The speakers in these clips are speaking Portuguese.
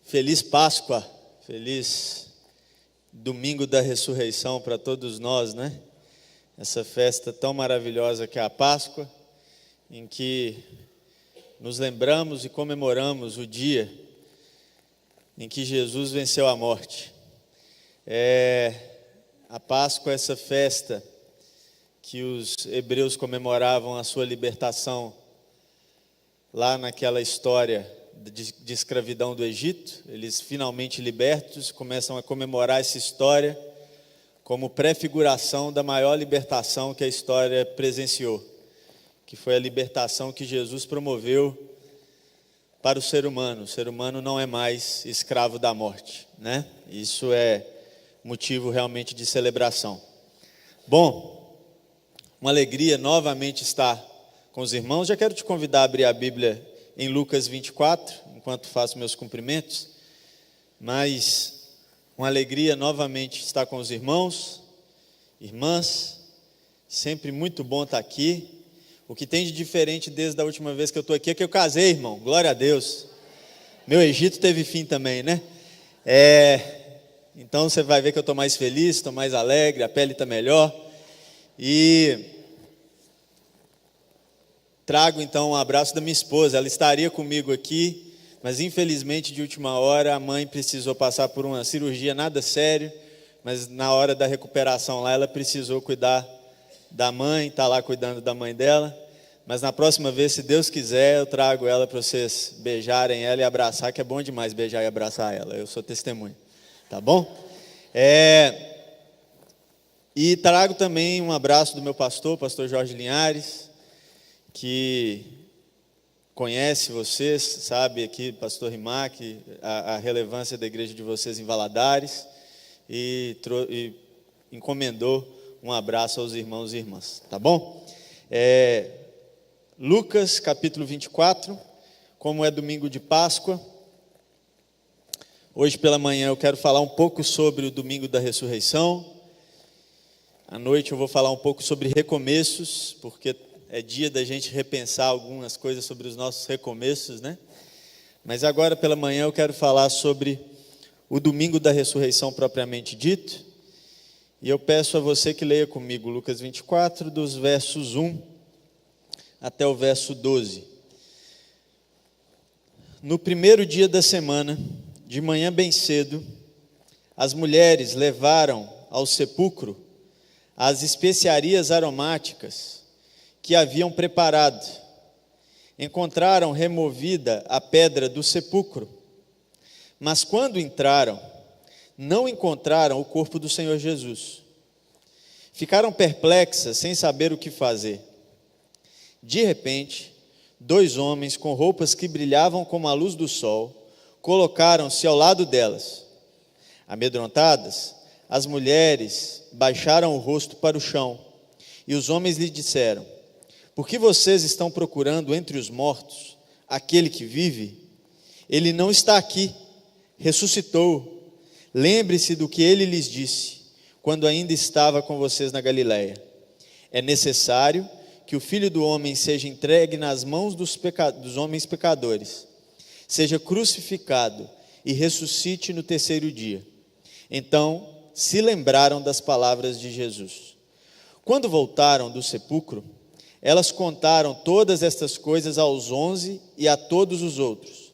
Feliz Páscoa, feliz Domingo da Ressurreição para todos nós, né? Essa festa tão maravilhosa que é a Páscoa, em que nos lembramos e comemoramos o dia em que Jesus venceu a morte. A Páscoa é essa festa que os hebreus comemoravam a sua libertação lá naquela história de escravidão do Egito. Eles finalmente libertos começam a comemorar essa história como prefiguração da maior libertação que a história presenciou, que foi a libertação que Jesus promoveu para o ser humano. O ser humano não é mais escravo da morte, né? Isso é motivo realmente de celebração. Bom, uma alegria novamente estar com os irmãos. Já quero te convidar a abrir a Bíblia em Lucas 24, enquanto faço meus cumprimentos, mas uma alegria novamente estar com os irmãos, irmãs, sempre muito bom estar aqui. O que tem de diferente desde a última vez que eu estou aqui é que eu casei, irmão, glória a Deus. Meu Egito teve fim também, né? Então você vai ver que eu estou mais feliz, estou mais alegre, a pele está melhor, e trago então um abraço da minha esposa. Ela estaria comigo aqui, mas infelizmente de última hora a mãe precisou passar por uma cirurgia nada sério, mas na hora da recuperação lá ela precisou cuidar da mãe, está lá cuidando da mãe dela. Mas na próxima vez, se Deus quiser, eu trago ela para vocês beijarem ela e abraçar, que é bom demais beijar e abraçar ela, eu sou testemunha, tá bom? E trago também um abraço do meu pastor Jorge Linhares, que conhece vocês, sabe aqui, pastor Rimac, a relevância da igreja de vocês em Valadares, e encomendou um abraço aos irmãos e irmãs, tá bom? Lucas capítulo 24, como é domingo de Páscoa, hoje pela manhã eu quero falar um pouco sobre o domingo da ressurreição. À noite eu vou falar um pouco sobre recomeços, porque é dia da gente repensar algumas coisas sobre os nossos recomeços, né? Mas agora pela manhã eu quero falar sobre o domingo da ressurreição propriamente dito. E eu peço a você que leia comigo Lucas 24, dos versos 1 até o verso 12. No primeiro dia da semana, de manhã bem cedo, as mulheres levaram ao sepulcro as especiarias aromáticas que haviam preparado. Encontraram removida a pedra do sepulcro, mas quando entraram, não encontraram o corpo do Senhor Jesus. Ficaram perplexas, sem saber o que fazer. De repente, 2 homens com roupas que brilhavam como a luz do sol, colocaram-se ao lado delas. Amedrontadas, as mulheres baixaram o rosto para o chão, e os homens lhe disseram: por que vocês estão procurando entre os mortos aquele que vive? Ele não está aqui, ressuscitou. Lembre-se do que ele lhes disse, quando ainda estava com vocês na Galileia. É necessário que o Filho do Homem seja entregue nas mãos dos homens pecadores, seja crucificado e ressuscite no terceiro dia. Então se lembraram das palavras de Jesus. Quando voltaram do sepulcro, elas contaram todas estas coisas aos 11 e a todos os outros.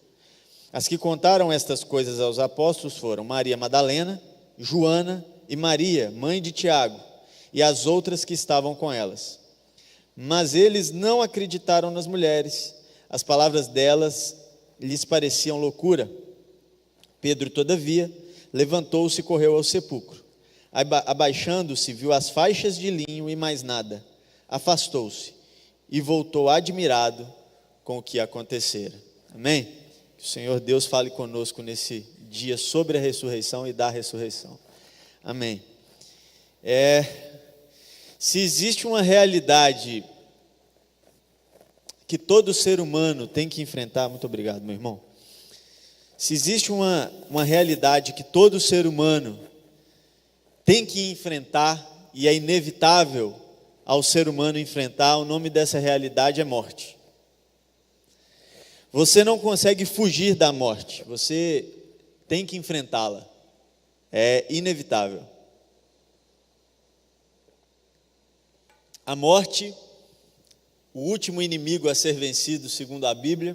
As que contaram estas coisas aos apóstolos foram Maria Madalena, Joana e Maria, mãe de Tiago, e as outras que estavam com elas. Mas eles não acreditaram nas mulheres. As palavras delas lhes pareciam loucura. Pedro, todavia, levantou-se e correu ao sepulcro. Abaixando-se, viu as faixas de linho e mais nada. Afastou-se e voltou admirado com o que acontecera. Amém? Que o Senhor Deus fale conosco nesse dia sobre a ressurreição e da ressurreição. Amém. Se existe uma realidade que todo ser humano tem que enfrentar, muito obrigado, meu irmão. Se existe uma realidade que todo ser humano tem que enfrentar, e é inevitável ao ser humano enfrentar, o nome dessa realidade é morte. Você não consegue fugir da morte. Você tem que enfrentá-la. É inevitável. A morte, o último inimigo a ser vencido, segundo a Bíblia,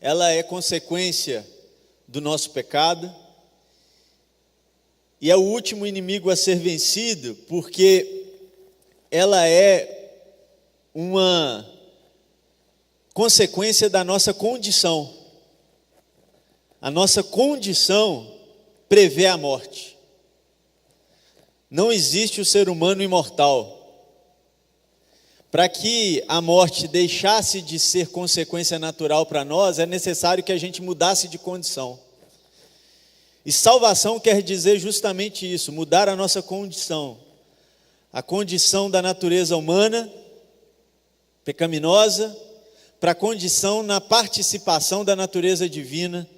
ela é consequência do nosso pecado, e é o último inimigo a ser vencido porque ela é uma consequência da nossa condição. A nossa condição prevê a morte. Não existe o ser humano imortal. Para que a morte deixasse de ser consequência natural para nós, é necessário que a gente mudasse de condição. E salvação quer dizer justamente isso, mudar a nossa condição. A condição da natureza humana, pecaminosa, para a condição na participação da natureza divina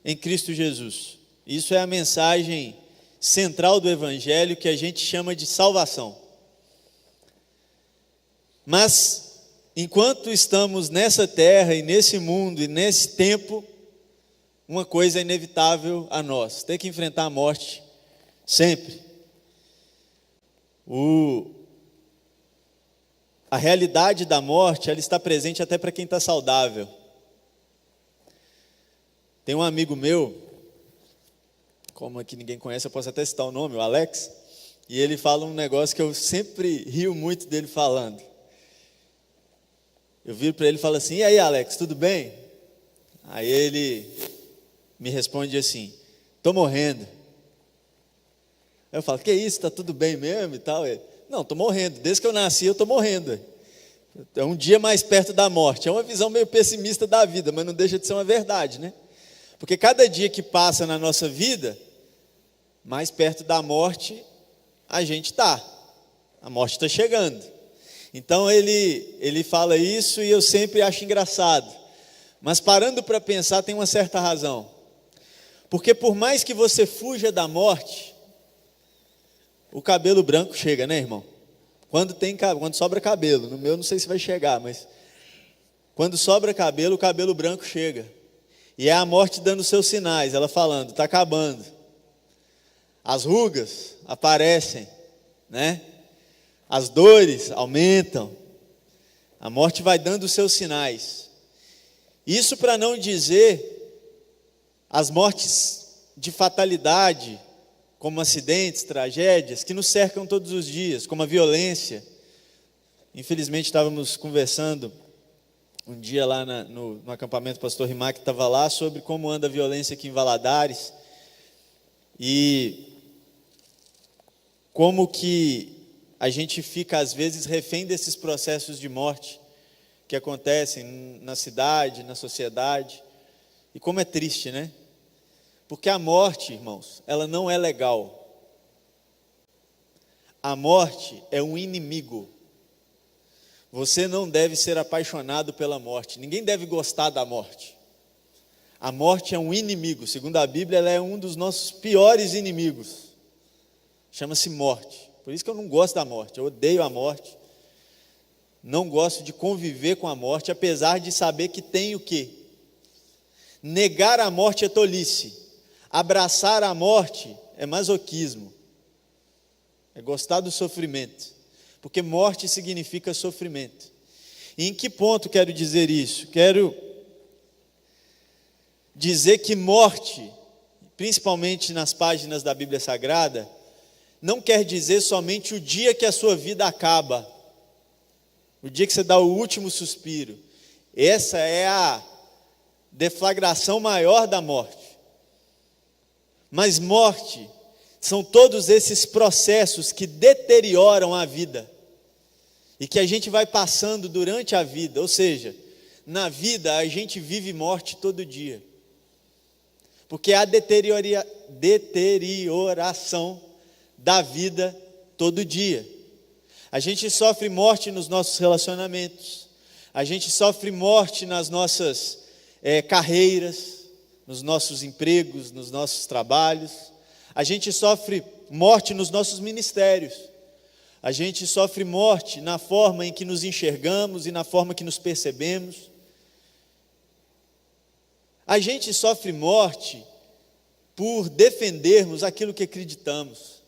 em Cristo Jesus. Isso é a mensagem central do Evangelho, que a gente chama de salvação. Mas, enquanto estamos nessa terra e nesse mundo e nesse tempo, uma coisa é inevitável a nós: ter que enfrentar a morte sempre. A realidade da morte, ela está presente até para quem está saudável. Tem um amigo meu, como aqui ninguém conhece, eu posso até citar o nome, o Alex, e ele fala um negócio que eu sempre rio muito dele falando. Eu viro para ele e falo assim: e aí, Alex, tudo bem? Aí ele me responde assim: estou morrendo. Aí eu falo: que isso, está tudo bem mesmo e tal? Ele: não, estou morrendo, desde que eu nasci eu estou morrendo. É um dia mais perto da morte. É uma visão meio pessimista da vida, mas não deixa de ser uma verdade, né? Porque cada dia que passa na nossa vida, mais perto da morte a gente está. A morte está chegando. Então ele fala isso e eu sempre acho engraçado. Mas parando para pensar, tem uma certa razão. Porque por mais que você fuja da morte, o cabelo branco chega, né, irmão? Quando sobra cabelo, no meu não sei se vai chegar, mas quando sobra cabelo, o cabelo branco chega. E é a morte dando seus sinais, ela falando: está acabando. As rugas aparecem, né? As dores aumentam. A morte vai dando os seus sinais. Isso para não dizer as mortes de fatalidade, como acidentes, tragédias, que nos cercam todos os dias, como a violência. Infelizmente estávamos conversando um dia lá no acampamento, o pastor Rimac estava lá, sobre como anda a violência aqui em Valadares, e como que a gente fica às vezes refém desses processos de morte que acontecem na cidade, na sociedade, e como é triste, né? Porque a morte, irmãos, ela não é legal. A morte é um inimigo. Você não deve ser apaixonado pela morte. Ninguém deve gostar da morte. A morte é um inimigo. Segundo a Bíblia, ela é um dos nossos piores inimigos. Chama-se morte. Por isso que eu não gosto da morte. Eu odeio a morte. Não gosto de conviver com a morte, apesar de saber que tem o quê? Negar a morte é tolice. Abraçar a morte é masoquismo. É gostar do sofrimento. Porque morte significa sofrimento. E em que ponto quero dizer isso? Quero dizer que morte, principalmente nas páginas da Bíblia Sagrada, não quer dizer somente o dia que a sua vida acaba, o dia que você dá o último suspiro. Essa é a deflagração maior da morte. Mas morte são todos esses processos que deterioram a vida e que a gente vai passando durante a vida. Ou seja, na vida a gente vive morte todo dia, porque há deterioração da vida todo dia. A gente sofre morte nos nossos relacionamentos, a gente sofre morte nas nossas carreiras, nos nossos empregos, nos nossos trabalhos. A gente sofre morte nos nossos ministérios. A gente sofre morte na forma em que nos enxergamos e na forma que nos percebemos. A gente sofre morte por defendermos aquilo que acreditamos.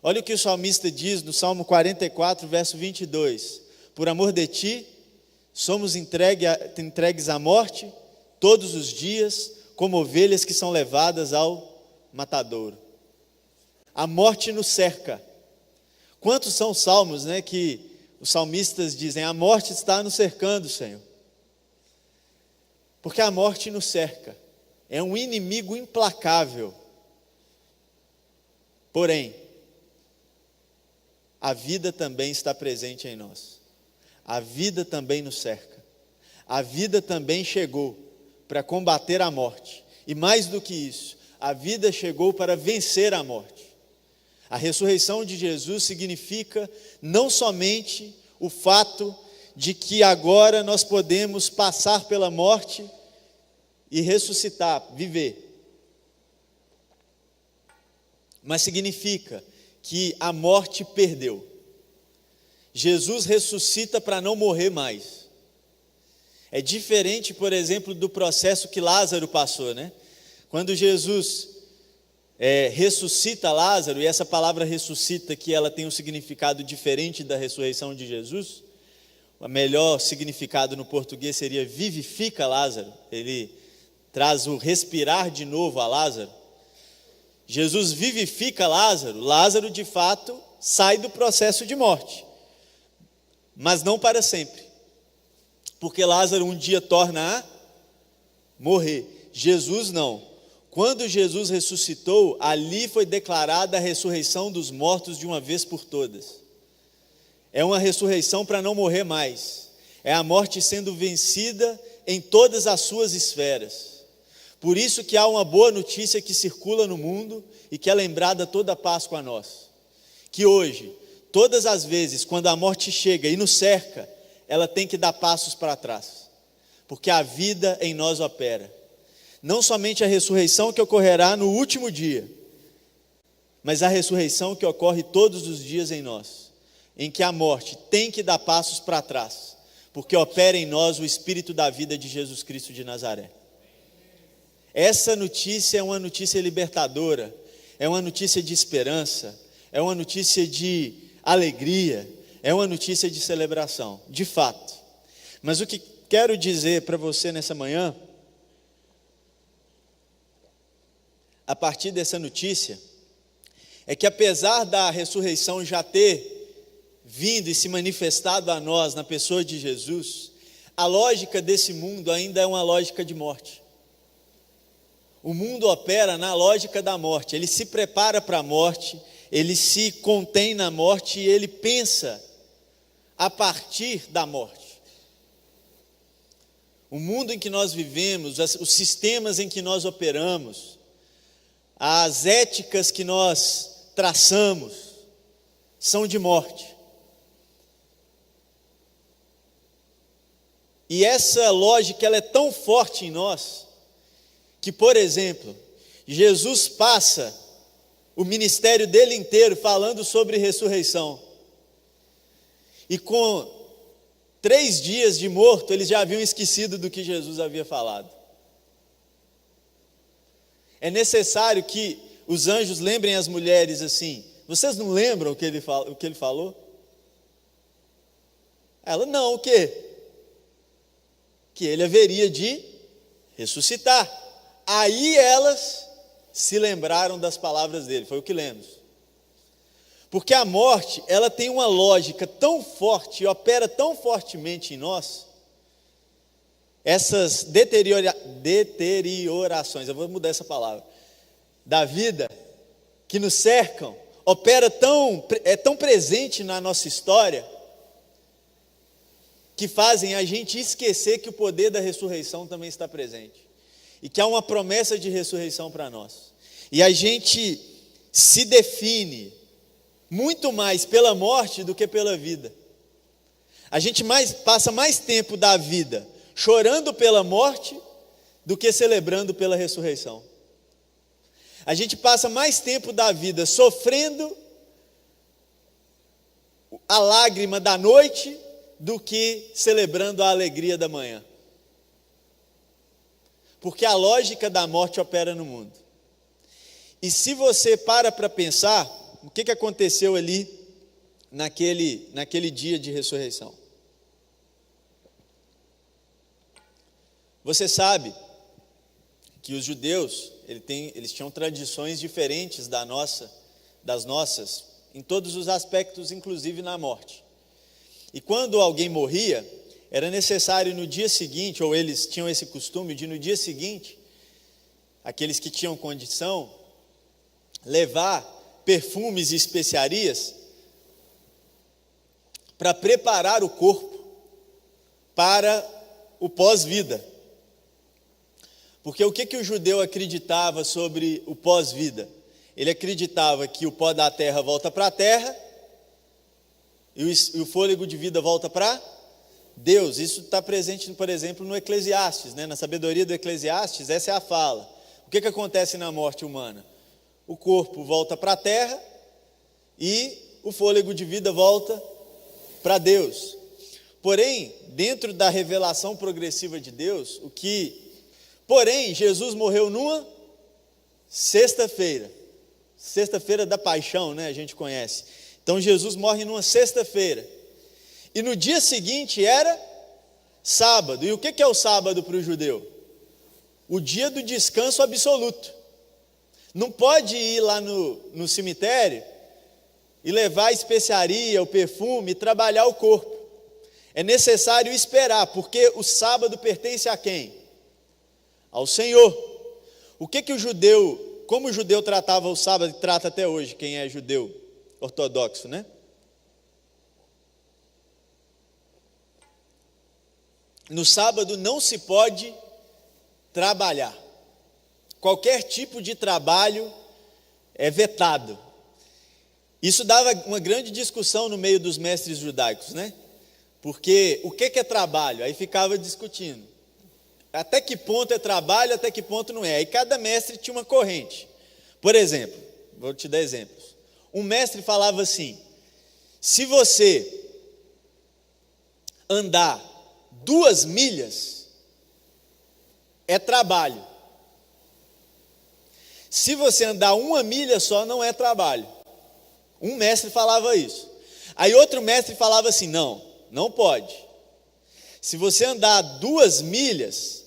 Olha o que o salmista diz no Salmo 44, verso 22. Por amor de ti, somos entregues à morte todos os dias, como ovelhas que são levadas ao matadouro. A morte nos cerca. Quantos são os salmos, que os salmistas dizem: a morte está nos cercando, Senhor. Porque a morte nos cerca. É um inimigo implacável. Porém, a vida também está presente em nós. A vida também nos cerca. A vida também chegou para combater a morte. E mais do que isso, a vida chegou para vencer a morte. A ressurreição de Jesus significa não somente o fato de que agora nós podemos passar pela morte e ressuscitar, viver. Mas significa que a morte perdeu. Jesus ressuscita para não morrer mais. É diferente, por exemplo, do processo que Lázaro passou, Quando Jesus ressuscita Lázaro, e essa palavra ressuscita que ela tem um significado diferente da ressurreição de Jesus, o melhor significado no português seria vivifica Lázaro, ele traz o respirar de novo a Lázaro. Jesus vivifica Lázaro, Lázaro de fato sai do processo de morte, mas não para sempre, porque Lázaro um dia torna a morrer, Jesus não. Quando Jesus ressuscitou, ali foi declarada a ressurreição dos mortos de uma vez por todas. É uma ressurreição para não morrer mais. É a morte sendo vencida em todas as suas esferas. Por isso que há uma boa notícia que circula no mundo e que é lembrada toda a Páscoa a nós. Que hoje, todas as vezes, quando a morte chega e nos cerca, ela tem que dar passos para trás. Porque a vida em nós opera. Não somente a ressurreição que ocorrerá no último dia, mas a ressurreição que ocorre todos os dias em nós, em que a morte tem que dar passos para trás, porque opera em nós o Espírito da vida de Jesus Cristo de Nazaré. Essa notícia é uma notícia libertadora, é uma notícia de esperança, é uma notícia de alegria, é uma notícia de celebração, de fato. Mas o que quero dizer para você nessa manhã, a partir dessa notícia, é que apesar da ressurreição já ter vindo e se manifestado a nós na pessoa de Jesus, a lógica desse mundo ainda é uma lógica de morte. O mundo opera na lógica da morte, ele se prepara para a morte, ele se contém na morte e ele pensa a partir da morte. O mundo em que nós vivemos, os sistemas em que nós operamos, as éticas que nós traçamos são de morte. E essa lógica ela é tão forte em nós que, por exemplo, Jesus passa o ministério dele inteiro falando sobre ressurreição. E com 3 dias de morto, eles já haviam esquecido do que Jesus havia falado. É necessário que os anjos lembrem as mulheres assim: vocês não lembram o que ele falou? Ela, não, o quê? Que ele haveria de ressuscitar. Aí elas se lembraram das palavras dele, foi o que lemos. Porque a morte, ela tem uma lógica tão forte, e opera tão fortemente em nós, essas deteriorações, eu vou mudar essa palavra, da vida, que nos cercam, é tão presente na nossa história, que fazem a gente esquecer que o poder da ressurreição também está presente, e que há uma promessa de ressurreição para nós, e a gente se define muito mais pela morte do que pela vida. A gente passa mais tempo da vida chorando pela morte do que celebrando pela ressurreição. A gente passa mais tempo da vida sofrendo a lágrima da noite do que celebrando a alegria da manhã. Porque a lógica da morte opera no mundo. E se você para pensar, o que aconteceu ali naquele dia de ressurreição? Você sabe que os judeus, eles tinham tradições diferentes das nossas, em todos os aspectos, inclusive na morte. E quando alguém morria, era necessário no dia seguinte, ou eles tinham esse costume de no dia seguinte, aqueles que tinham condição, levar perfumes e especiarias para preparar o corpo para o pós-vida. Porque o que o judeu acreditava sobre o pós-vida? Ele acreditava que o pó da terra volta para a terra e o fôlego de vida volta para Deus. Isso está presente, por exemplo, no Eclesiastes, né? Na sabedoria do Eclesiastes, essa é a fala. O que acontece na morte humana? O corpo volta para a terra e o fôlego de vida volta para Deus. Porém, dentro da revelação progressiva de Deus, Porém, Jesus morreu numa sexta-feira da paixão, né? A gente conhece. Então, Jesus morre numa sexta-feira. E no dia seguinte era sábado. E o que é o sábado para o judeu? O dia do descanso absoluto. Não pode ir lá no cemitério e levar a especiaria, o perfume, e trabalhar o corpo. É necessário esperar, porque o sábado pertence a quem? Ao Senhor. Como o judeu tratava o sábado, e trata até hoje, quem é judeu ortodoxo, né? No sábado não se pode trabalhar. Qualquer tipo de trabalho é vetado. Isso dava uma grande discussão no meio dos mestres judaicos, né? Porque o que é trabalho? Aí ficava discutindo. Até que ponto é trabalho, até que ponto não é. Aí cada mestre tinha uma corrente. Por exemplo, vou te dar exemplos. Um mestre falava assim: se você andar 2 milhas, é trabalho. Se você andar 1 milha só, não é trabalho. Um mestre falava isso. Aí outro mestre falava assim: não pode. Se você andar 2 milhas,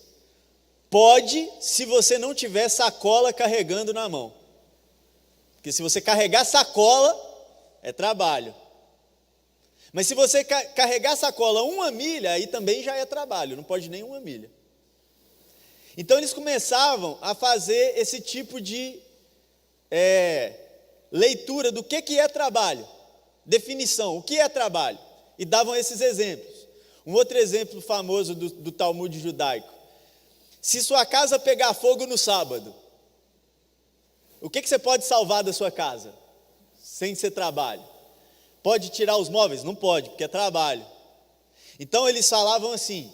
pode, se você não tiver sacola carregando na mão. Porque se você carregar sacola, é trabalho. Mas se você carregar sacola 1 milha, aí também já é trabalho, não pode nem 1 milha. Então eles começavam a fazer esse tipo de leitura do que é trabalho, definição, o que é trabalho, e davam esses exemplos. Um outro exemplo famoso do Talmud judaico: se sua casa pegar fogo no sábado, o que você pode salvar da sua casa, sem ser trabalho? Pode tirar os móveis? Não pode, porque é trabalho. Então eles falavam assim: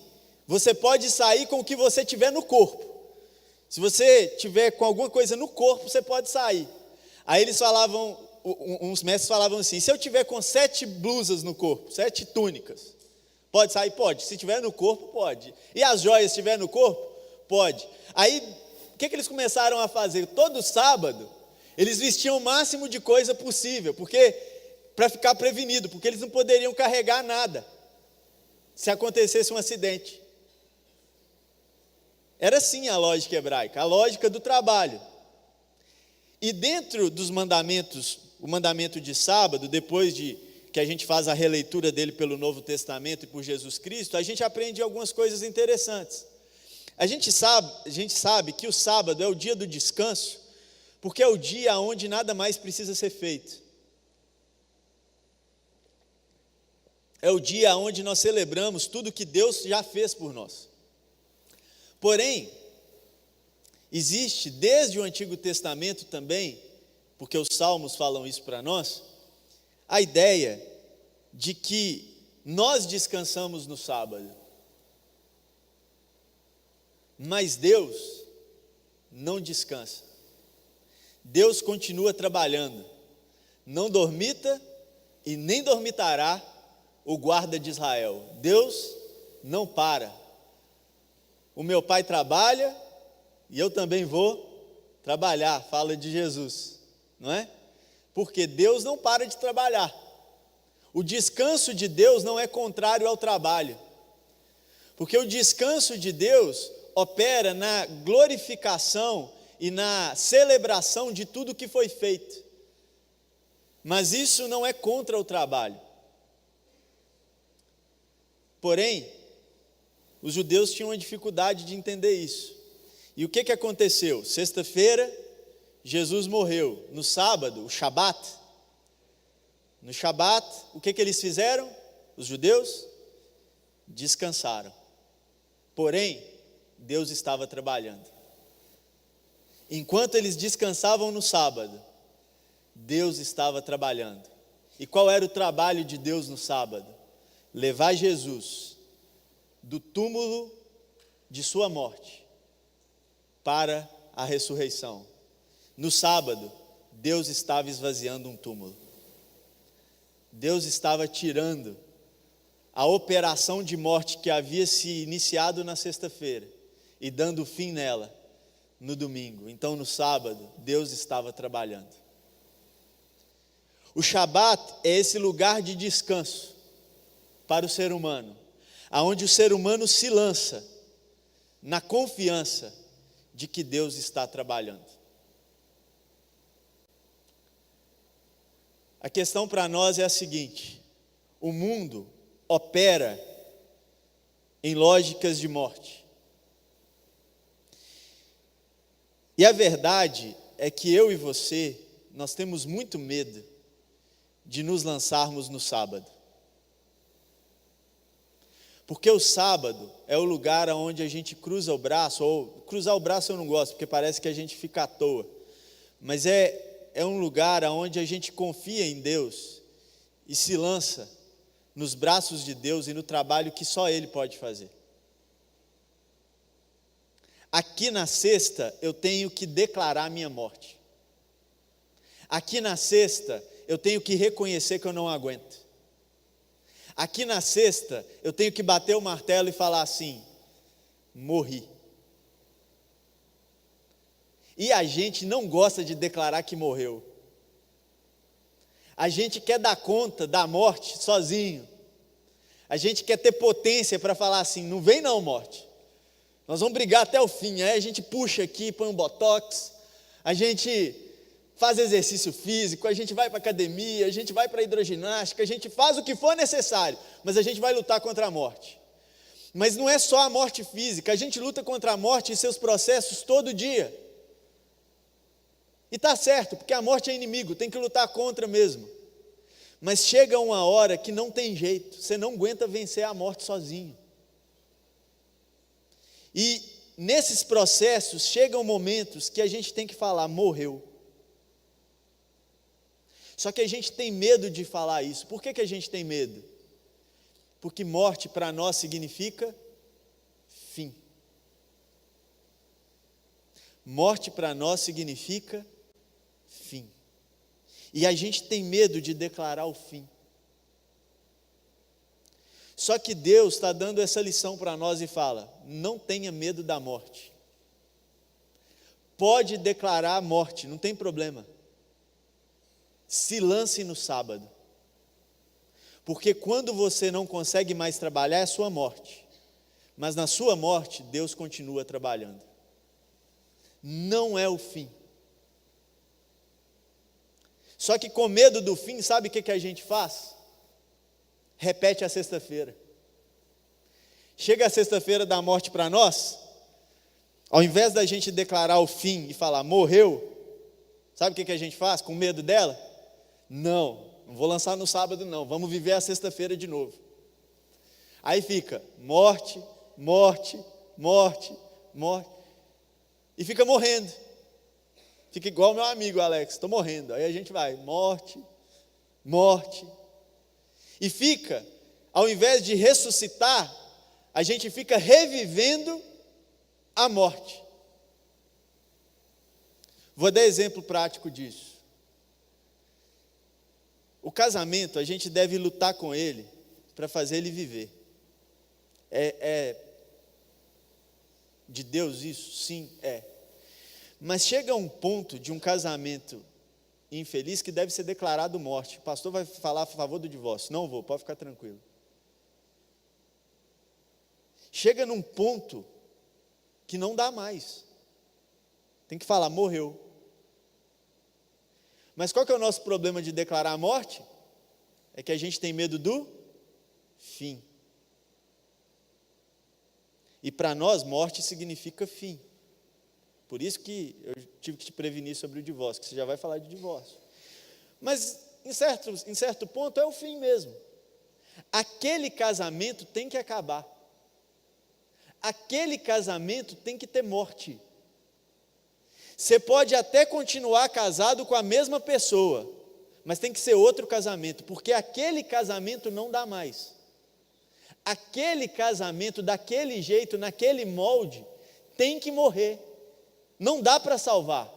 você pode sair com o que você tiver no corpo. Se você tiver com alguma coisa no corpo, você pode sair. Aí eles falavam, uns mestres falavam assim: se eu tiver com 7 blusas no corpo, 7 túnicas, pode sair? Pode. Se tiver no corpo, pode. E as joias estiver no corpo? Pode. Aí, o que eles começaram a fazer? Todo sábado, eles vestiam o máximo de coisa possível, para ficar prevenido, porque eles não poderiam carregar nada, se acontecesse um acidente. Era assim a lógica hebraica, a lógica do trabalho. E dentro dos mandamentos, o mandamento de sábado, depois que a gente faz a releitura dele pelo Novo Testamento e por Jesus Cristo, a gente aprende algumas coisas interessantes. A gente sabe que o sábado é o dia do descanso, porque é o dia onde nada mais precisa ser feito. É o dia onde nós celebramos tudo que Deus já fez por nós. Porém, existe desde o Antigo Testamento também, porque os Salmos falam isso para nós, a ideia de que nós descansamos no sábado. Mas Deus não descansa. Deus continua trabalhando. Não dormita e nem dormitará o guarda de Israel. Deus não para. O meu pai trabalha e eu também vou Trabalhar, fala de Jesus, não é? Porque Deus não para de trabalhar. O descanso de Deus não é contrário ao trabalho. Porque o descanso de Deus opera na glorificação e na celebração de tudo que foi feito. Mas isso não é contra o trabalho. Porém, os judeus tinham uma dificuldade de entender isso. E o que aconteceu? Sexta-feira, Jesus morreu. No sábado, o Shabat. No Shabat, o que eles fizeram? Os judeus descansaram. Porém, Deus estava trabalhando. Enquanto eles descansavam no sábado, Deus estava trabalhando. E qual era o trabalho de Deus no sábado? Levar Jesus do túmulo de sua morte para a ressurreição. No sábado, Deus estava esvaziando um túmulo. Deus estava tirando a operação de morte que havia se iniciado na sexta-feira e dando fim nela no domingo. Então, no sábado, Deus estava trabalhando. O Shabat é esse lugar de descanso para o ser humano, aonde o ser humano se lança na confiança de que Deus está trabalhando. A questão para nós é a seguinte: o mundo opera em lógicas de morte. E a verdade é que eu e você, nós temos muito medo de nos lançarmos no sábado. Porque o sábado é o lugar onde a gente cruza o braço, ou cruzar o braço eu não gosto, porque parece que a gente fica à toa. Mas é um lugar onde a gente confia em Deus e se lança nos braços de Deus e no trabalho que só Ele pode fazer. Aqui na sexta eu tenho que declarar minha morte. Aqui na sexta eu tenho que reconhecer que eu não aguento. Aqui na sexta eu tenho que bater o martelo e falar assim: morri. E a gente não gosta de declarar que morreu. A gente quer dar conta da morte sozinho. A gente quer ter potência para falar assim: não vem não, morte. Nós vamos brigar até o fim. Aí a gente puxa aqui, põe um botox, a gente faz exercício físico, a gente vai para a academia, a gente vai para a hidroginástica, a gente faz o que for necessário, mas a gente vai lutar contra a morte. Mas não é só a morte física, a gente luta contra a morte e seus processos todo dia. E está certo, porque a morte é inimigo, tem que lutar contra mesmo. Mas chega uma hora que não tem jeito, você não aguenta vencer a morte sozinho. E nesses processos chegam momentos que a gente tem que falar: morreu. Só que a gente tem medo de falar isso. Por que a gente tem medo? Porque morte para nós significa fim. Morte para nós significa fim. E a gente tem medo de declarar o fim. Só que Deus está dando essa lição para nós e fala: não tenha medo da morte. Pode declarar a morte, não tem problema. Se lance no sábado. Porque quando você não consegue mais trabalhar, é a sua morte. Mas na sua morte, Deus continua trabalhando. Não é o fim. Só que com medo do fim, sabe o que a gente faz? Repete a sexta-feira. Chega a sexta-feira da morte para nós, ao invés da gente declarar o fim e falar: morreu, sabe o que a gente faz com medo dela? Não vou lançar no sábado não, vamos viver a sexta-feira de novo. Aí fica morte, morte, morte, morte, e fica morrendo. Fica igual meu amigo Alex, estou morrendo. Aí a gente vai, morte, morte. E fica, ao invés de ressuscitar, a gente fica revivendo a morte. Vou dar exemplo prático disso. O casamento, a gente deve lutar com ele para fazer ele viver. É de Deus isso? Sim, é. Mas chega um ponto de um casamento infeliz que deve ser declarado morte. O pastor vai falar a favor do divórcio. Não vou, pode ficar tranquilo. Chega num ponto que não dá mais. Tem que falar, morreu. Mas qual que é o nosso problema de declarar a morte? É que a gente tem medo do fim. E para nós, morte significa fim. Por isso que eu tive que te prevenir sobre o divórcio, que você já vai falar de divórcio. Mas, em certo ponto, é o fim mesmo. Aquele casamento tem que acabar. Aquele casamento tem que ter morte. Você pode até continuar casado com a mesma pessoa, mas tem que ser outro casamento, porque aquele casamento não dá mais. Aquele casamento, daquele jeito, naquele molde, tem que morrer. Não dá para salvar.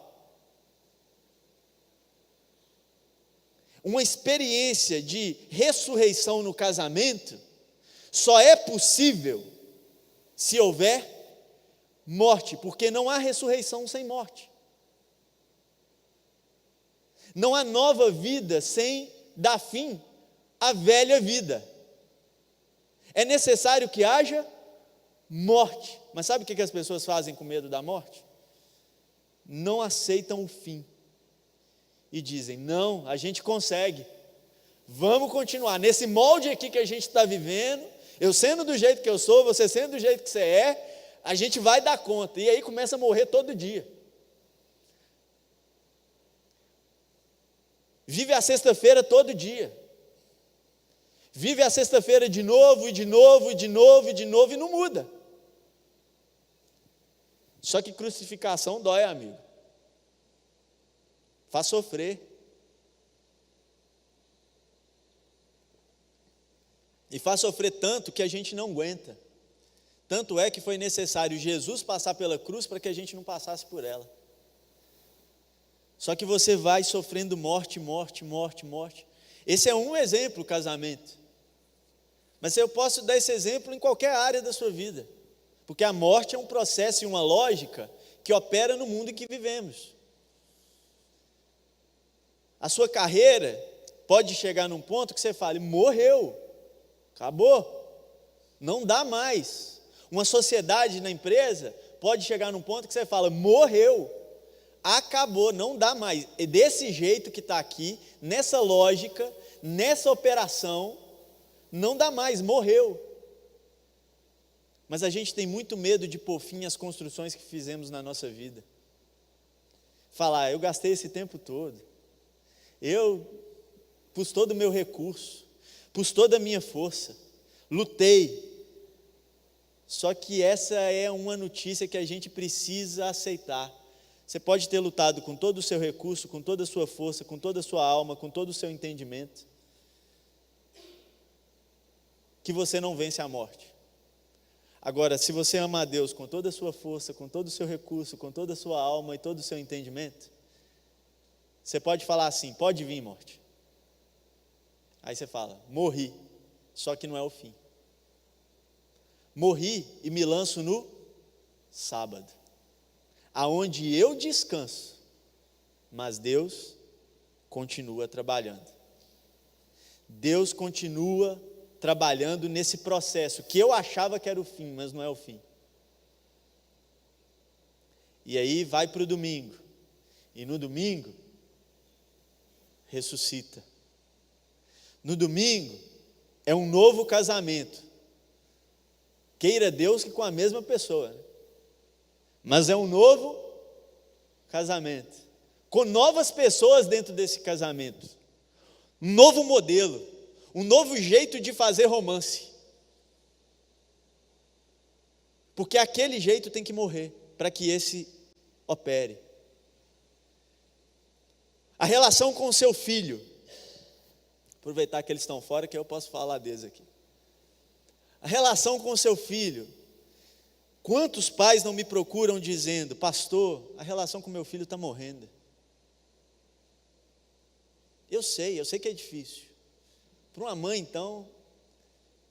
Uma experiência de ressurreição no casamento só é possível se houver morte, porque não há ressurreição sem morte. Não há nova vida sem dar fim à velha vida. É necessário que haja morte. Mas sabe o que as pessoas fazem com medo da morte? Não aceitam o fim. E dizem, não, a gente consegue. Vamos continuar. Nesse molde aqui que a gente está vivendo, eu sendo do jeito que eu sou, você sendo do jeito que você é, a gente vai dar conta. E aí começa a morrer todo dia. Vive a sexta-feira todo dia. Vive a sexta-feira de novo, e de novo, e de novo, e de novo, e não muda. Só que crucificação dói, amigo. Faz sofrer. E faz sofrer tanto que a gente não aguenta. Tanto é que foi necessário Jesus passar pela cruz para que a gente não passasse por ela. Só que você vai sofrendo morte, morte, morte, morte. Esse é um exemplo, o casamento. Mas eu posso dar esse exemplo em qualquer área da sua vida. Porque a morte é um processo e uma lógica que opera no mundo em que vivemos. A sua carreira pode chegar num ponto que você fale, morreu, acabou, não dá mais. Uma sociedade na empresa pode chegar num ponto que você fala, morreu, acabou, não dá mais. É desse jeito que está aqui, nessa lógica, nessa operação, não dá mais, morreu. Mas a gente tem muito medo de pôr fim às construções que fizemos na nossa vida. Falar, eu gastei esse tempo todo, eu pus todo o meu recurso, pus toda a minha força, lutei. Só que essa é uma notícia que a gente precisa aceitar. Você pode ter lutado com todo o seu recurso, com toda a sua força, com toda a sua alma, com todo o seu entendimento, que você não vence a morte. Agora, se você ama a Deus com toda a sua força, com todo o seu recurso, com toda a sua alma e todo o seu entendimento, você pode falar assim, pode vir morte. Aí você fala, morri, só que não é o fim. Morri e me lanço no sábado, aonde eu descanso, mas Deus continua trabalhando. Deus continua trabalhando nesse processo, que eu achava que era o fim, mas não é o fim. E aí vai para o domingo, e no domingo, ressuscita. No domingo, é um novo casamento. Queira Deus que com a mesma pessoa, né? Mas é um novo casamento, com novas pessoas dentro desse casamento, um novo modelo, um novo jeito de fazer romance, porque aquele jeito tem que morrer, para que esse opere. A relação com o seu filho, aproveitar que eles estão fora, que eu posso falar deles aqui. A relação com o seu filho, quantos pais não me procuram dizendo, pastor, a relação com meu filho está morrendo. Eu sei que é difícil. Para uma mãe, então,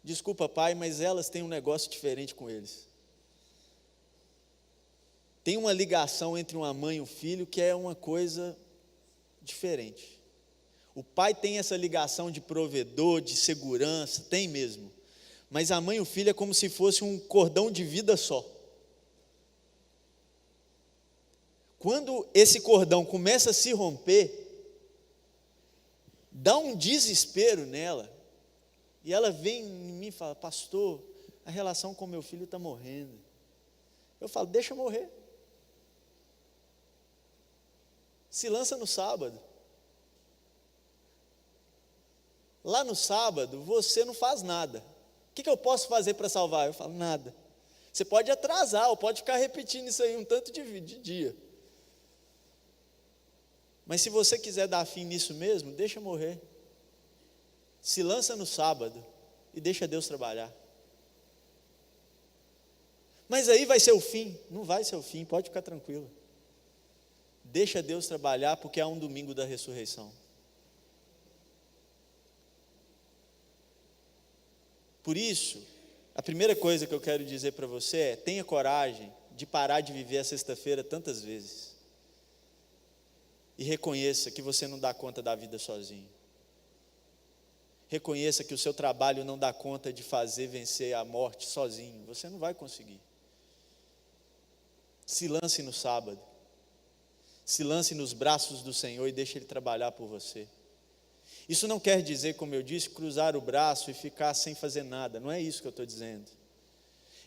desculpa pai, mas elas têm um negócio diferente com eles. tem uma ligação entre uma mãe e um filho que é uma coisa diferente. O pai tem essa ligação de provedor, de segurança, tem mesmo. Mas a mãe e o filho é como se fosse um cordão de vida só. Quando esse cordão começa a se romper, dá um desespero nela. E ela vem em mim e fala: pastor, a relação com meu filho está morrendo. Eu falo: deixa morrer. Se lança no sábado. Lá no sábado, você não faz nada. O que eu posso fazer para salvar? Eu falo: nada. Você pode atrasar, ou pode ficar repetindo isso aí um tanto de dia. Mas se você quiser dar fim nisso mesmo, deixa morrer. Se lança no sábado e deixa Deus trabalhar. Mas aí vai ser o fim? Não vai ser o fim, pode ficar tranquilo. Deixa Deus trabalhar, porque há um domingo da ressurreição. Por isso, a primeira coisa que eu quero dizer para você é: tenha coragem de parar de viver a sexta-feira tantas vezes. E reconheça que você não dá conta da vida sozinho. Reconheça que o seu trabalho não dá conta de fazer vencer a morte sozinho. Você não vai conseguir. Se lance no sábado. Se lance nos braços do Senhor e deixe Ele trabalhar por você. Isso não quer dizer, como eu disse, cruzar o braço e ficar sem fazer nada. Não é isso que eu estou dizendo.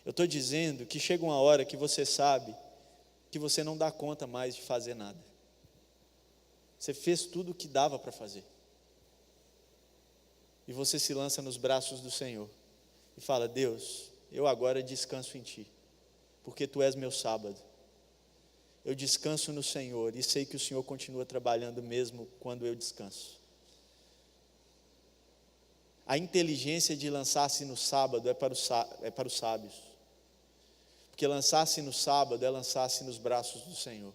Eu estou dizendo que chega uma hora que você sabe que você não dá conta mais de fazer nada. Você fez tudo o que dava para fazer. E você se lança nos braços do Senhor e fala: Deus, eu agora descanso em Ti, porque Tu és meu sábado. Eu descanso no Senhor e sei que o Senhor continua trabalhando mesmo quando eu descanso. A inteligência de lançar-se no sábado é para os sábios, porque lançar-se no sábado é lançar-se nos braços do Senhor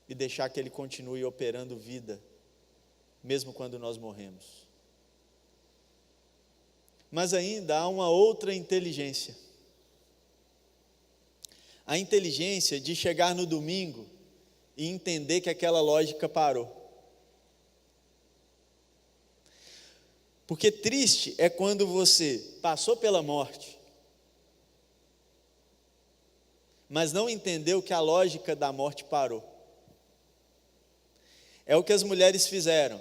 e deixar que Ele continue operando vida, mesmo quando nós morremos. Mas ainda há uma outra inteligência. A inteligência de chegar no domingo e entender que aquela lógica parou. Porque triste é quando você passou pela morte, mas não entendeu que a lógica da morte parou. É o que as mulheres fizeram.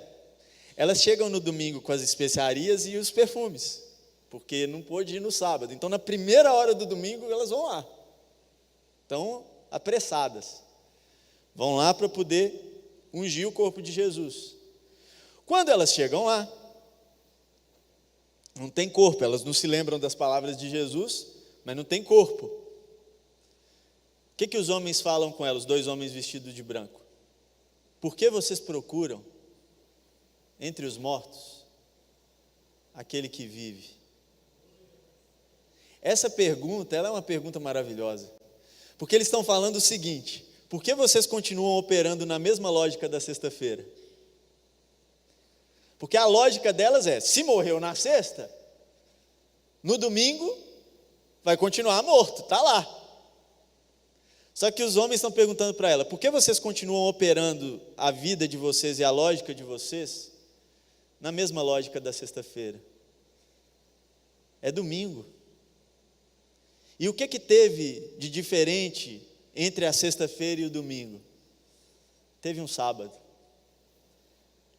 Elas chegam no domingo com as especiarias e os perfumes, porque não pôde ir no sábado. Então, na primeira hora do domingo, elas vão lá. Estão apressadas. Vão lá para poder ungir o corpo de Jesus. Quando elas chegam lá, não tem corpo. Elas não se lembram das palavras de Jesus, mas não tem corpo. O que os homens falam com elas, os dois homens vestidos de branco? Por que vocês procuram entre os mortos aquele que vive? Essa pergunta, ela é uma pergunta maravilhosa, porque eles estão falando o seguinte: por que vocês continuam operando na mesma lógica da sexta-feira? Porque a lógica delas é: se morreu na sexta, no domingo vai continuar morto, está lá. Só que os homens estão perguntando para ela: por que vocês continuam operando a vida de vocês e a lógica de vocês na mesma lógica da sexta-feira? É domingo. E o que teve de diferente entre a sexta-feira e o domingo? Teve um sábado.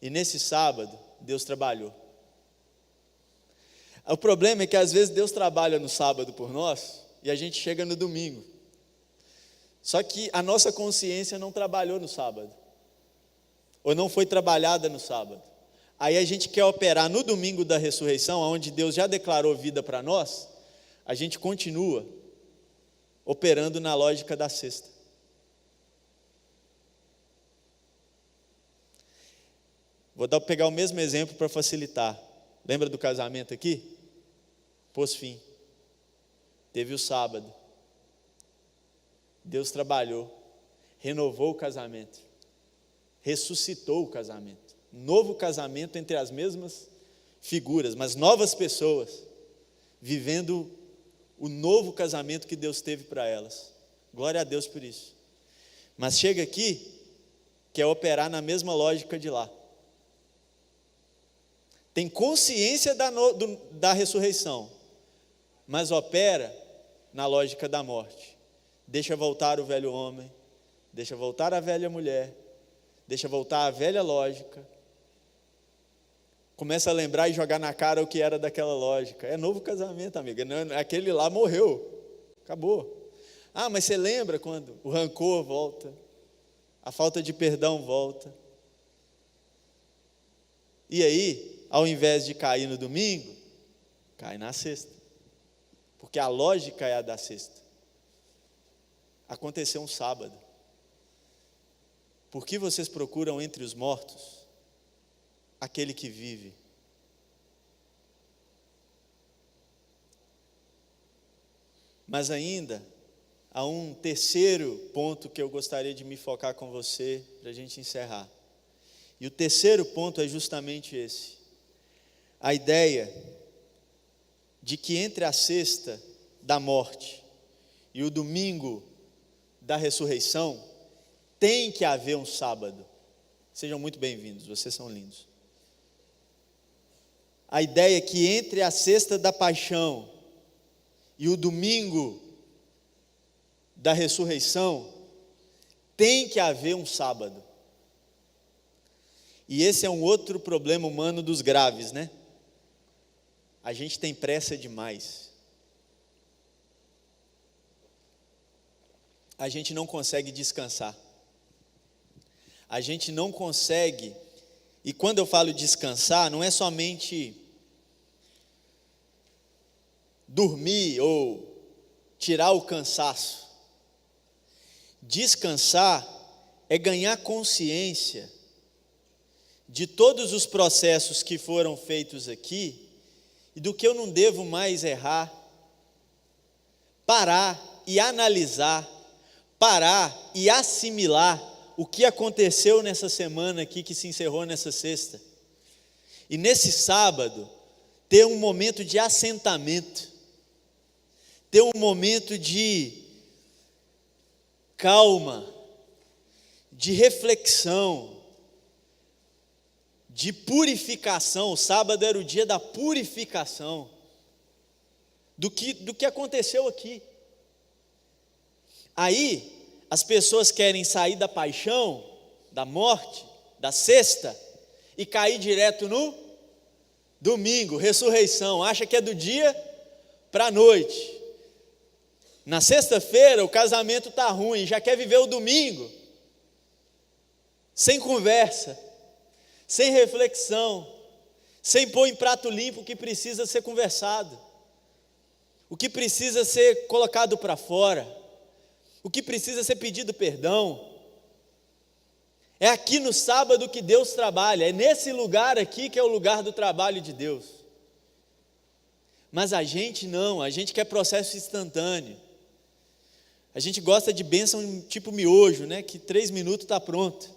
E nesse sábado, Deus trabalhou. O problema é que às vezes Deus trabalha no sábado por nós e a gente chega no domingo. Só que a nossa consciência não trabalhou no sábado, ou não foi trabalhada no sábado. Aí a gente quer operar no domingo da ressurreição, onde Deus já declarou vida para nós. A gente continua operando na lógica da sexta. Vou pegar o mesmo exemplo para facilitar. Lembra do casamento aqui? Pôs fim. Teve o sábado. Deus trabalhou, renovou o casamento, ressuscitou o casamento. Novo casamento entre as mesmas figuras, mas novas pessoas, vivendo o novo casamento que Deus teve para elas. Glória a Deus por isso. Mas chega aqui, quer operar na mesma lógica de lá. Tem consciência da ressurreição, mas opera na lógica da morte. Deixa voltar o velho homem, deixa voltar a velha mulher, deixa voltar a velha lógica. Começa a lembrar e jogar na cara o que era daquela lógica. É novo casamento, amiga. Aquele lá morreu, acabou. Ah, mas você lembra quando o rancor volta, a falta de perdão volta. E aí, ao invés de cair no domingo, cai na sexta. Porque a lógica é a da sexta. Aconteceu um sábado. Por que vocês procuram entre os mortos aquele que vive? Mas ainda há um terceiro ponto que eu gostaria de me focar com você para a gente encerrar. E o terceiro ponto é justamente esse. A ideia de que entre a sexta da morte e o domingo da ressurreição, tem que haver um sábado. Sejam muito bem-vindos, vocês são lindos. A ideia é que entre a sexta da paixão e o domingo da ressurreição, tem que haver um sábado. E esse é um outro problema humano dos graves, né? A gente tem pressa demais. A gente não consegue descansar. A gente não consegue, e quando eu falo descansar, não é somente dormir ou tirar o cansaço. Descansar é ganhar consciência de todos os processos que foram feitos aqui e do que eu não devo mais errar, parar e analisar, parar e assimilar o que aconteceu nessa semana aqui que se encerrou nessa sexta. E nesse sábado, ter um momento de assentamento, ter um momento de calma, de reflexão, de purificação. O sábado era o dia da purificação do que aconteceu aqui. Aí, as pessoas querem sair da paixão, da morte, da sexta, e cair direto no domingo, ressurreição. Acha que é do dia para a noite. Na sexta-feira o casamento está ruim, já quer viver o domingo, sem conversa, sem reflexão, sem pôr em prato limpo o que precisa ser conversado, o que precisa ser colocado para fora, o que precisa ser pedido perdão. É aqui no sábado que Deus trabalha, é nesse lugar aqui que é o lugar do trabalho de Deus. Mas a gente não, a gente quer processo instantâneo. A gente gosta de bênção tipo miojo, né? Que 3 minutos está pronto.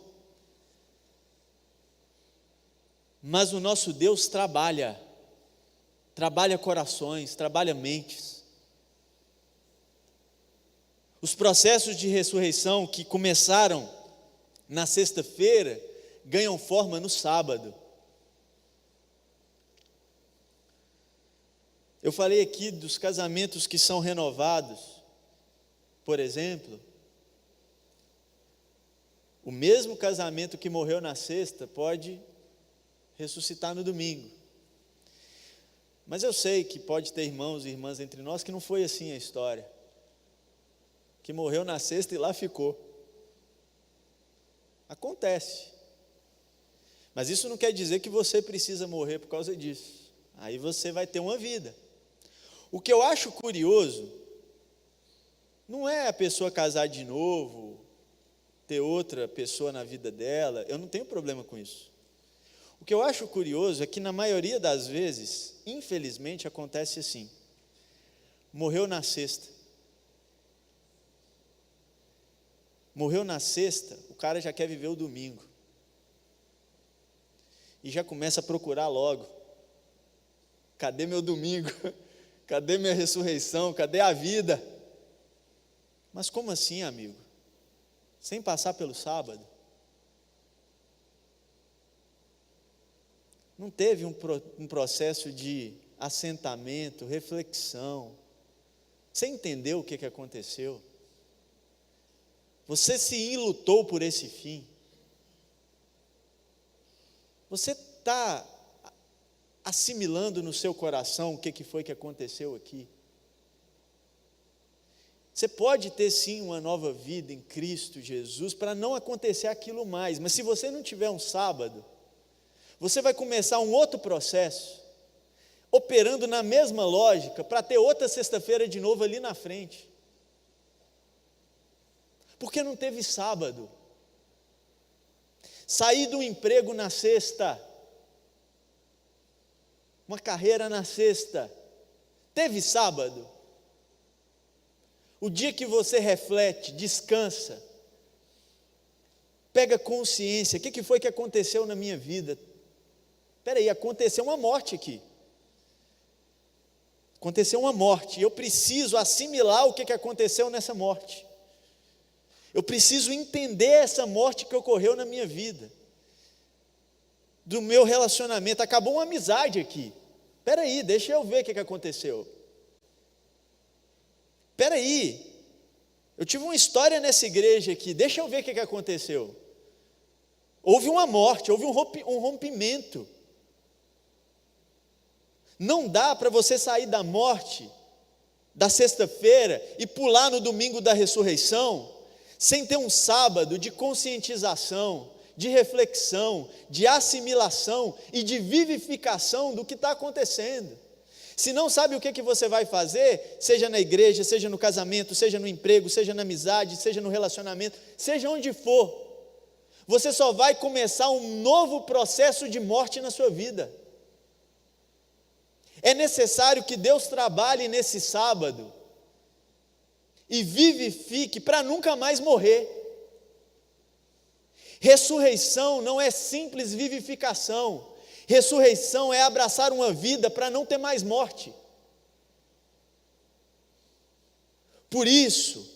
Mas o nosso Deus trabalha corações, trabalha mentes. Os processos de ressurreição que começaram na sexta-feira ganham forma no sábado. Eu falei aqui dos casamentos que são renovados. Por exemplo, o mesmo casamento que morreu na sexta pode ressuscitar no domingo. Mas eu sei que pode ter irmãos e irmãs entre nós que não foi assim a história. Que morreu na sexta e lá ficou. Acontece. Mas isso não quer dizer que você precisa morrer por causa disso. Aí você vai ter uma vida. O que eu acho curioso não é a pessoa casar de novo, ter outra pessoa na vida dela. Eu não tenho problema com isso. O que eu acho curioso é que na maioria das vezes, infelizmente, acontece assim. Morreu na sexta. Morreu na sexta, o cara já quer viver o domingo. E já começa a procurar logo. Cadê meu domingo? Cadê minha ressurreição? Cadê a vida? Mas como assim, amigo? Sem passar pelo sábado? Não teve um processo de assentamento, reflexão? Você entendeu o que aconteceu? Você se enlutou por esse fim? Você está assimilando no seu coração o que foi que aconteceu aqui? Você pode ter sim uma nova vida em Cristo Jesus para não acontecer aquilo mais, mas se você não tiver um sábado, você vai começar um outro processo, operando na mesma lógica, para ter outra sexta-feira de novo ali na frente. Porque não teve sábado. Sair do emprego na sexta, uma carreira na sexta, teve sábado? O dia que você reflete, descansa, pega consciência, o que foi que aconteceu na minha vida? Espera aí, aconteceu uma morte aqui. Aconteceu uma morte, eu preciso assimilar o que aconteceu nessa morte. Eu preciso entender essa morte que ocorreu na minha vida, do meu relacionamento. Acabou uma amizade aqui. Espera aí, deixa eu ver o que aconteceu. Espera aí, eu tive uma história nessa igreja aqui, deixa eu ver o que aconteceu. Houve uma morte, houve um rompimento. Não dá para você sair da morte, da sexta-feira, e pular no domingo da ressurreição, sem ter um sábado de conscientização, de reflexão, de assimilação e de vivificação do que está acontecendo. Se não sabe o que você vai fazer, seja na igreja, seja no casamento, seja no emprego, seja na amizade, seja no relacionamento, seja onde for, você só vai começar um novo processo de morte na sua vida. É necessário que Deus trabalhe nesse sábado e vivifique para nunca mais morrer. Ressurreição não é simples vivificação. Ressurreição é abraçar uma vida para não ter mais morte. Por isso,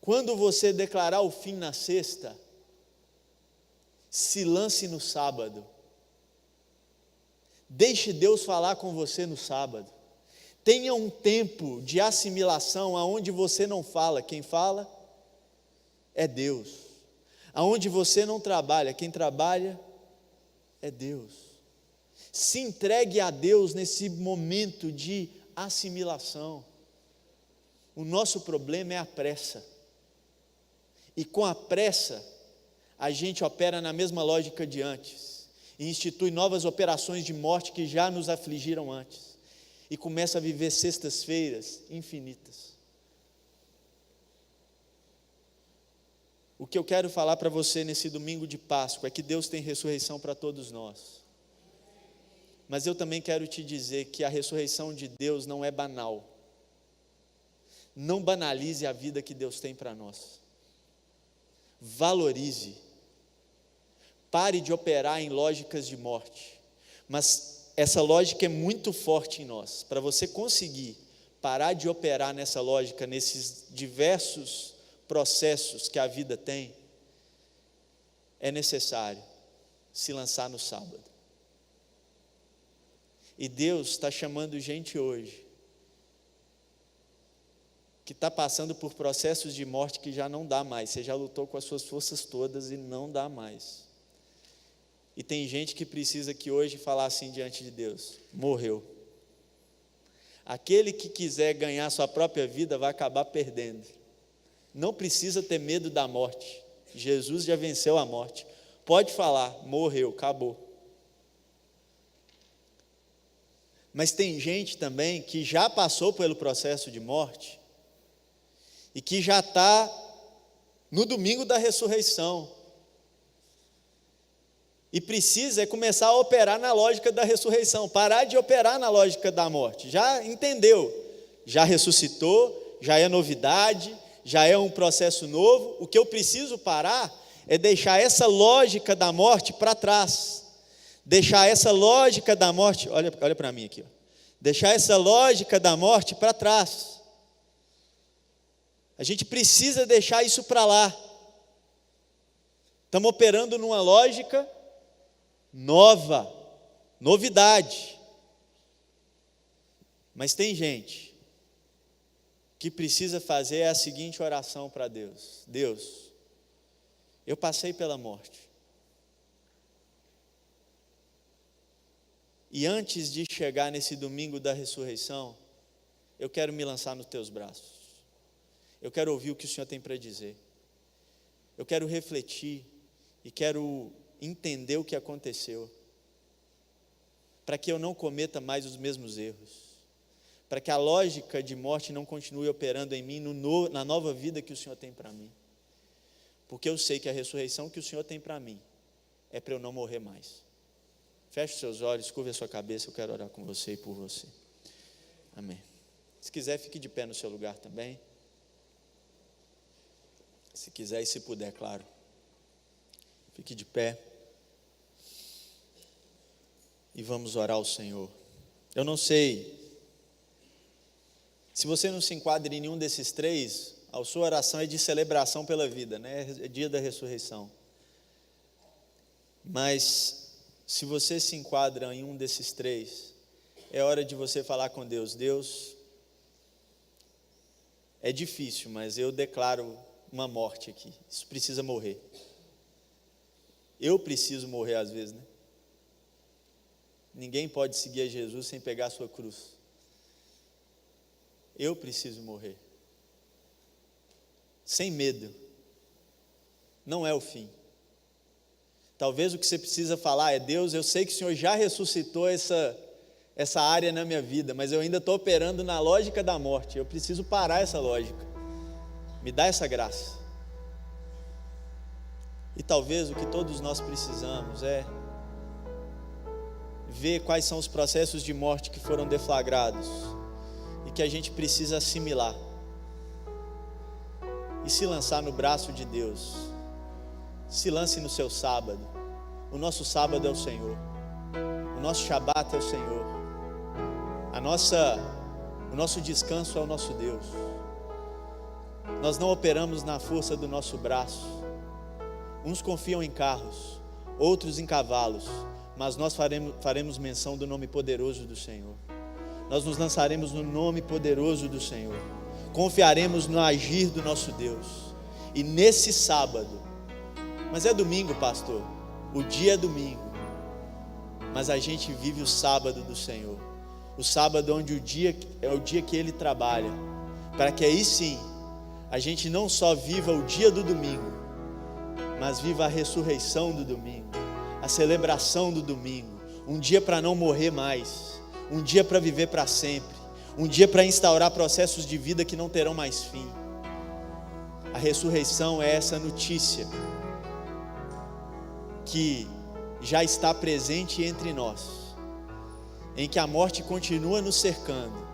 quando você declarar o fim na sexta, se lance no sábado. Deixe Deus falar com você no sábado. Tenha um tempo de assimilação aonde você não fala, quem fala é Deus. Aonde você não trabalha, quem trabalha é Deus. Se entregue a Deus nesse momento de assimilação. O nosso problema é a pressa. E com a pressa, a gente opera na mesma lógica de antes. E institui novas operações de morte que já nos afligiram antes. E começa a viver sextas-feiras infinitas. O que eu quero falar para você nesse domingo de Páscoa é que Deus tem ressurreição para todos nós. Mas eu também quero te dizer que a ressurreição de Deus não é banal. Não banalize a vida que Deus tem para nós. Valorize. Pare de operar em lógicas de morte. Mas essa lógica é muito forte em nós. Para você conseguir parar de operar nessa lógica, nesses diversos processos que a vida tem, é necessário se lançar no sábado. E Deus está chamando gente hoje, que está passando por processos de morte que já não dá mais. Você já lutou com as suas forças todas e não dá mais. E tem gente que precisa que hoje falar assim diante de Deus: morreu. Aquele que quiser ganhar sua própria vida vai acabar perdendo. Não precisa ter medo da morte. Jesus já venceu a morte. Pode falar: morreu, acabou. Mas tem gente também que já passou pelo processo de morte e que já está no domingo da ressurreição. E precisa começar a operar na lógica da ressurreição, parar de operar na lógica da morte. Já entendeu, já ressuscitou, já é novidade, já é um processo novo. O que eu preciso parar é deixar essa lógica da morte para trás. Deixar essa lógica da morte, olha para mim aqui, ó. Deixar essa lógica da morte para trás. A gente precisa deixar isso para lá. Estamos operando numa lógica nova, novidade. Mas tem gente que precisa fazer a seguinte oração para Deus: Deus, eu passei pela morte. E antes de chegar nesse domingo da ressurreição, eu quero me lançar nos teus braços. Eu quero ouvir o que o Senhor tem para dizer. Eu quero refletir e quero entender o que aconteceu, para que eu não cometa mais os mesmos erros, para que a lógica de morte não continue operando em mim na nova vida que o Senhor tem para mim. Porque eu sei que a ressurreição que o Senhor tem para mim é para eu não morrer mais. Feche os seus olhos, curva a sua cabeça, eu quero orar com você e por você. Amém. Se quiser, fique de pé no seu lugar também. Se quiser e se puder, claro. Fique de pé. E vamos orar ao Senhor. Eu não sei se você não se enquadra em nenhum desses três, a sua oração é de celebração pela vida, né? É dia da ressurreição. Mas se você se enquadra em um desses três, é hora de você falar com Deus. Deus, é difícil, mas eu declaro uma morte aqui. Isso precisa morrer. Eu preciso morrer às vezes, né? Ninguém pode seguir a Jesus sem pegar a sua cruz. Eu preciso morrer. Sem medo. Não é o fim. Talvez o que você precisa falar é: Deus, eu sei que o Senhor já ressuscitou essa área na minha vida, mas eu ainda estou operando na lógica da morte. Eu preciso parar essa lógica. Me dá essa graça. E talvez o que todos nós precisamos é ver quais são os processos de morte que foram deflagrados e que a gente precisa assimilar e se lançar no braço de Deus. Se lance no seu sábado. O nosso sábado é o Senhor. O nosso Shabat é o Senhor. O nosso descanso é o nosso Deus. Nós não operamos na força do nosso braço. Uns confiam em carros, outros em cavalos, mas nós faremos menção do nome poderoso do Senhor. Nós nos lançaremos no nome poderoso do Senhor. Confiaremos no agir do nosso Deus. E nesse sábado, mas é domingo, pastor, o dia é domingo, mas a gente vive o sábado do Senhor, o sábado onde o dia é o dia que Ele trabalha, para que aí sim, a gente não só viva o dia do domingo, mas viva a ressurreição do domingo, a celebração do domingo, um dia para não morrer mais, um dia para viver para sempre, um dia para instaurar processos de vida que não terão mais fim. A ressurreição é essa notícia que já está presente entre nós, em que a morte continua nos cercando,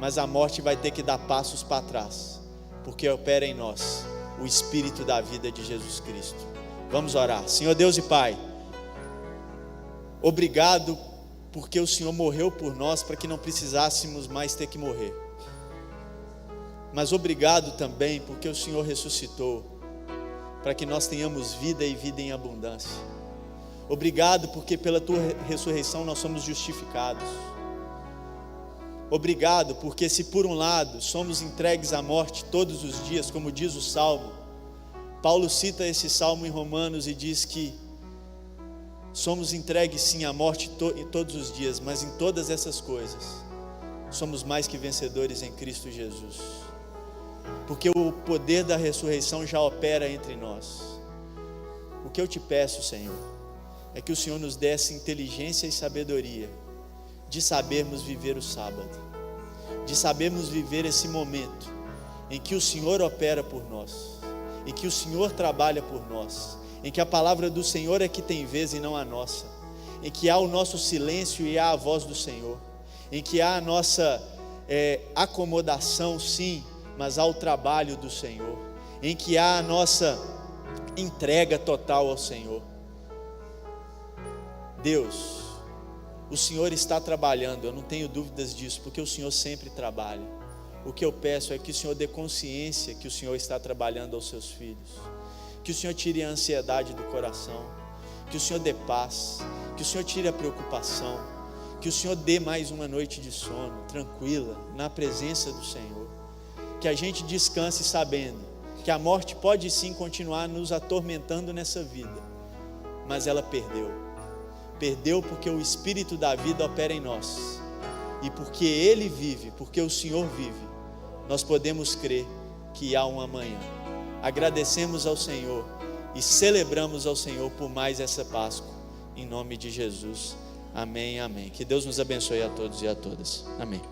mas a morte vai ter que dar passos para trás, porque opera em nós o Espírito da vida de Jesus Cristo. Vamos orar. Senhor Deus e Pai, obrigado porque o Senhor morreu por nós para que não precisássemos mais ter que morrer, mas obrigado também porque o Senhor ressuscitou para que nós tenhamos vida e vida em abundância. Obrigado porque pela Tua ressurreição nós somos justificados. Obrigado porque se por um lado somos entregues à morte todos os dias, como diz o Salmo, Paulo cita esse Salmo em Romanos e diz que somos entregues sim à morte todos os dias, mas em todas essas coisas somos mais que vencedores em Cristo Jesus. Porque o poder da ressurreição já opera entre nós. O que eu te peço, Senhor, é que o Senhor nos dê essa inteligência e sabedoria de sabermos viver o sábado, de sabermos viver esse momento em que o Senhor opera por nós, em que o Senhor trabalha por nós, em que a palavra do Senhor é que tem vez e não a nossa, em que há o nosso silêncio e há a voz do Senhor, em que há a nossa acomodação, sim, mas há o trabalho do Senhor, em que há a nossa entrega total ao Senhor. Deus, o Senhor está trabalhando, eu não tenho dúvidas disso, porque o Senhor sempre trabalha. o que eu peço é que o Senhor dê consciência que o Senhor está trabalhando aos seus filhos, que o Senhor tire a ansiedade do coração, que o Senhor dê paz, que o Senhor tire a preocupação, que o Senhor dê mais uma noite de sono tranquila, na presença do Senhor, que a gente descanse sabendo que a morte pode sim continuar nos atormentando nessa vida, mas ela perdeu porque o Espírito da vida opera em nós, e porque Ele vive, porque o Senhor vive, nós podemos crer que há um amanhã. Agradecemos ao Senhor e celebramos ao Senhor por mais essa Páscoa, em nome de Jesus, amém, amém. Que Deus nos abençoe a todos e a todas, amém.